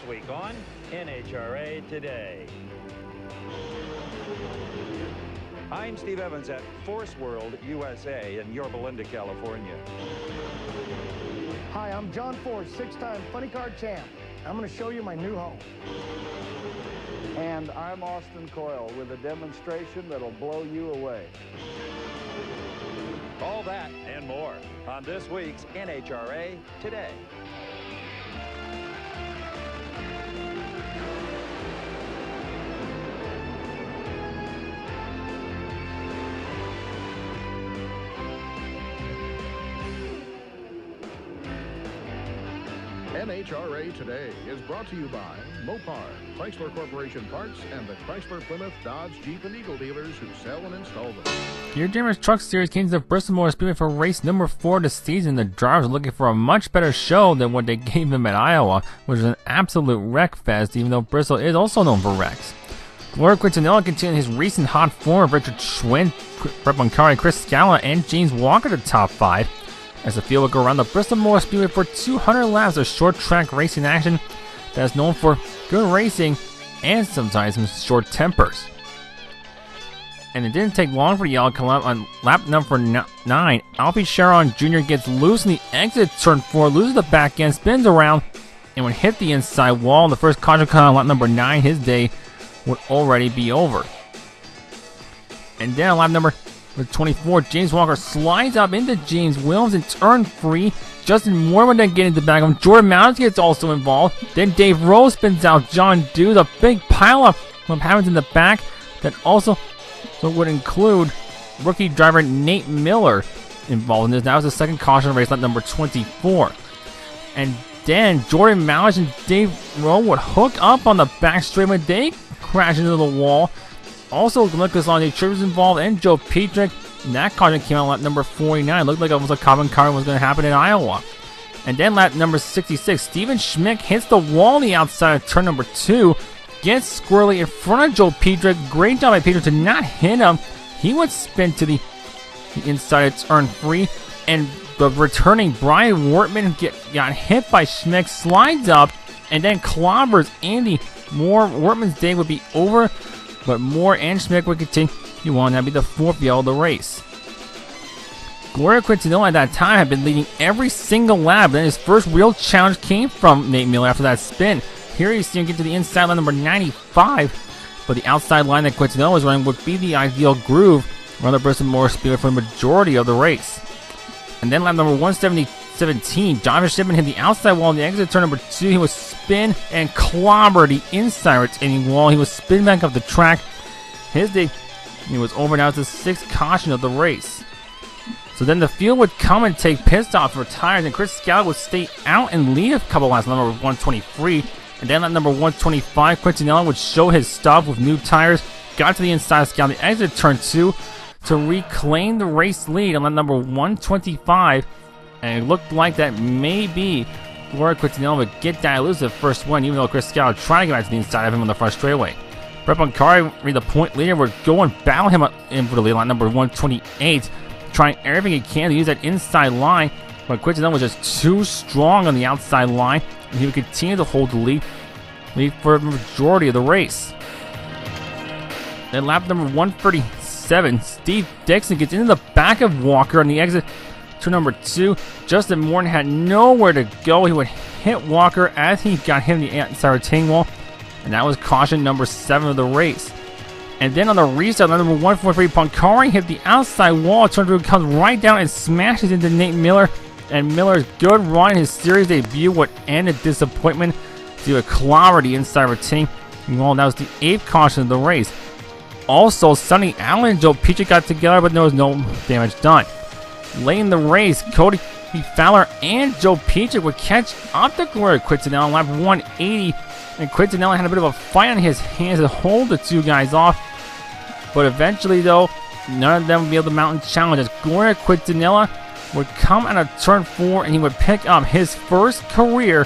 week on NHRA Today. I'm Steve Evans at Force World USA in Yorba Linda, California. Hi, I'm John Force, 6-time funny car champ. I'm going to show you my new home. And I'm Austin Coyle with a demonstration that'll blow you away. All that and more on this week's NHRA Today. NHRA Today is brought to you by Mopar, Chrysler Corporation Parts, and the Chrysler, Plymouth, Dodge, Jeep, and Eagle dealers who sell and install them. Your Dreamers Truck Series came to the Bristol Motorspeedway for race number 4 of the season. The drivers are looking for a much better show than what they gave them at Iowa, which was an absolute wreck fest, even though Bristol is also known for wrecks. Gloria Quintanilla continued his recent hot form of Richard Schwinn, Brett Boncari, Chris Scala, and James Walker to top 5. As the field will go around the Bristol Motorspeedway for 200 laps of short track racing action that is known for good racing and sometimes some short tempers. And it didn't take long for the yellow to come out on lap number 9. Alfie Sharon Jr. gets loose in the exit turn 4, loses the back end, spins around, and would hit the inside wall. The first caution car on lap number 9, his day would already be over. And then on lap number 24, James Walker slides up into James Williams in turn 3. Justin Moore would then get into the back of him. Jordan Mounds gets also involved. Then Dave Rose spins out John Dew. A big pileup of happens in the back that also would include rookie driver Nate Miller involved in this. That was the second caution race, lap number 24. And then Jordan Mounds and Dave Rose would hook up on the back straightaway. They crash into the wall. Also, Lucas Lonnie was involved and Joe Petrick. And that caution came out lap number 49. Looked like it was a common car was going to happen in Iowa. And then lap number 66, Steven Schmick hits the wall on the outside of turn number 2. Gets squirrely in front of Joe Petrick. Great job by Petrick to not hit him. He would spin to the inside of turn 3. And the returning Brian Wortman got hit by Schmick, slides up, and then clobbers Andy Moore. Wortman's day would be over. But Moore and Schmick would continue on. That'd be the 4th yellow of the race. Gloria Quintanilla at that time had been leading every single lap. Then his first real challenge came from Nate Miller after that spin. Here you see him get to the inside line number 95. But the outside line that Quintanilla was running would be the ideal groove around the Bristol Motorspeedway for the majority of the race. And then lap number 117, Jonathan Shipman hit the outside wall on the exit turn number 2. He was spin and clobber the inside retaining wall. He was spin back up the track. His day, he was over. Now it's the 6th caution of the race. So then the field would come and take pit stops for tires, and Chris Scala would stay out and lead a couple laps, number 123. And then at number 125, Quintanilla would show his stuff with new tires. Got to the inside of Scala, the exit turn 2 to reclaim the race lead on number 125. And it looked like that maybe Gloria Quintanilla would get that elusive first one, even though Chris Scala tried to get back to the inside of him on the front straightaway. Brett Boncari, the point leader, would go and battle him in for the lead line, number 128, trying everything he can to use that inside line, but Quintanilla was just too strong on the outside line, and he would continue to hold the lead for the majority of the race. Then lap number 137, Steve Dixon gets into the back of Walker on the exit to number 2. Justin Morton had nowhere to go. He would hit Walker as he got him in the outside retaining wall, and that was caution number 7 of the race. And then on the restart, number 143, Boncari hit the outside wall. Turn 2 comes right down and smashes into Nate Miller. And Miller's good run in his series debut would end in disappointment to a clobber the inside retaining wall. That was the 8th caution of the race. Also, Sonny Allen and Joe Petrick got together, but there was no damage done. Late in the race, Cody Fowler and Joe Petrick would catch up to Gloria Quintanilla on lap 180, and Quintanilla had a bit of a fight on his hands to hold the two guys off. But eventually, though, none of them would be able to mount a challenge as Gloria Quintanilla would come out of turn 4 and he would pick up his first career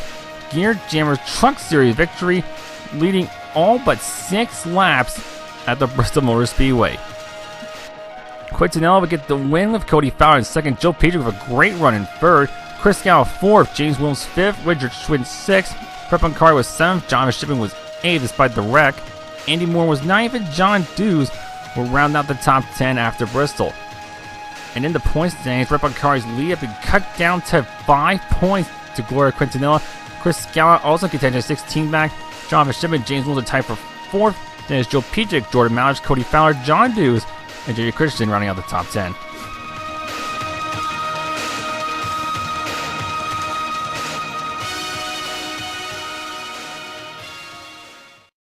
Gear Jammers Truck Series victory, leading all but 6 laps at the Bristol Motorspeedway. Quintanilla would get the win with Cody Fowler in second, Joe Petrick with a great run in third, Chris Scala 4th, James Williams 5th, Richard Schwinn 6th, Fred Buncari was 7th, Jonathan Shipping was 8th despite the wreck. Andy Moore was 9th, and John Dews will round out the top 10 after Bristol. And in the points standings, Fred Buncari's lead had been cut down to 5 points to Gloria Quintanilla. Chris Scala also contention 16 back. Jonathan Shipping, James Wilson tied for 4th. Then it's Joe Pejic, Jordan Malish, Cody Fowler, John Dews, and JJ Christensen rounding out the top 10.